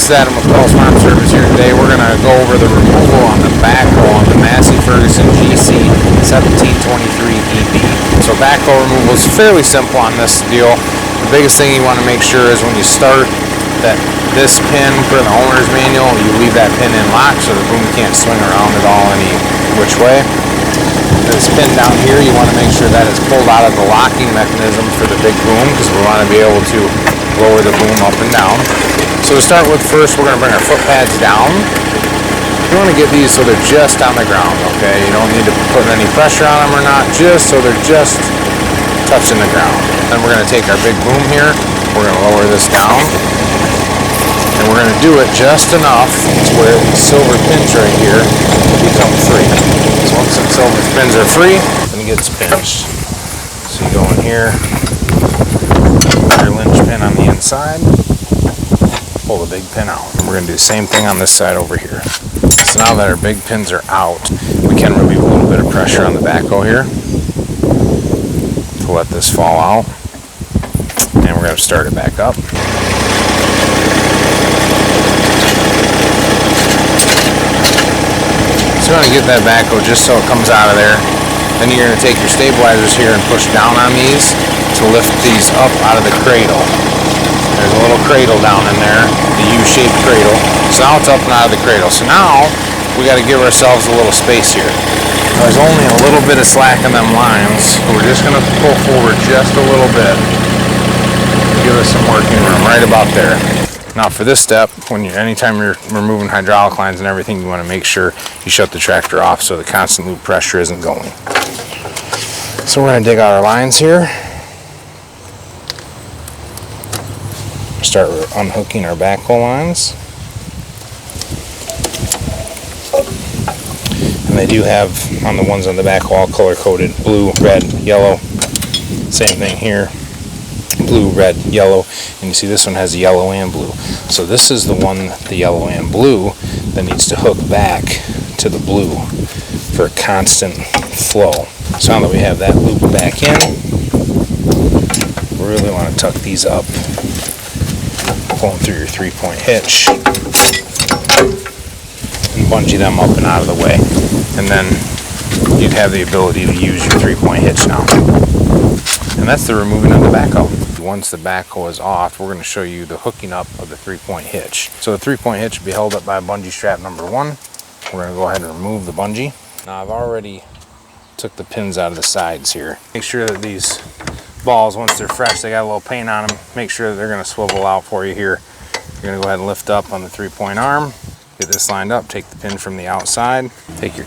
this is Adam with Bell's Farm Service here today. We're going to go over the removal on the backhoe on the Massey GC1723eb. So backhoe removal is fairly simple on this deal. The biggest thing you want to make sure is when you start that this pin for the owner's manual, you leave that pin in lock so the boom can't swing around at all any which way. This pin down here, you want to make sure that it's pulled out of the locking mechanism for the big boom, because we want to be able to lower the boom up and down. So to start with, first we're going to bring our foot pads down. You want to get these so they're just on the ground, okay? You don't need to put any pressure on them or not, just so they're just touching the ground. Then we're going to take our big boom here, we're going to lower this down, and we're going to do it just enough to where these silver pins right here become free. So once the silver pins are free, then it gets pinched. So you go in here, put your linch pin on the inside, pull the big pin out. And we're going to do the same thing on this side over here. So now that our big pins are out, we can relieve a little bit of pressure on the backhoe here to let this fall out. And we're going to start it back up. So you're going to get that backhoe just so it comes out of there. Then you're going to take your stabilizers here and push down on these to lift these up out of the cradle. There's a little cradle down in there, the U-shaped cradle. So now it's up and out of the cradle. So now we got to give ourselves a little space here. There's only a little bit of slack in them lines. So we're just going to pull forward just a little bit. Give us some working room right about there. Now for this step, anytime you're removing hydraulic lines and everything, you want to make sure you shut the tractor off so the constant loop pressure isn't going. So we're going to dig out our lines here. Start unhooking our backhoe lines. And they do have, on the ones on the backhoe, all color-coded, blue, red, yellow. Same thing here. Blue, red, yellow, and you see this one has yellow and blue. So this is the one, the yellow and blue, that needs to hook back to the blue for a constant flow. So now that we have that loop back in, we really want to tuck these up, pulling through your 3-point hitch, and bungee them up and out of the way. And then you'd have the ability to use your 3-point hitch now. And that's the removing of the backhoe. Once the backhoe is off, we're going to show you the hooking up of the 3-point hitch. So the 3-point hitch will be held up by bungee strap number 1. We're going to go ahead and remove the bungee. Now I've already took the pins out of the sides here. Make sure that these balls, once they're fresh, they got a little paint on them. Make sure that they're going to swivel out for you here. You're going to go ahead and lift up on the 3-point arm. Get this lined up, take the pin from the outside, take your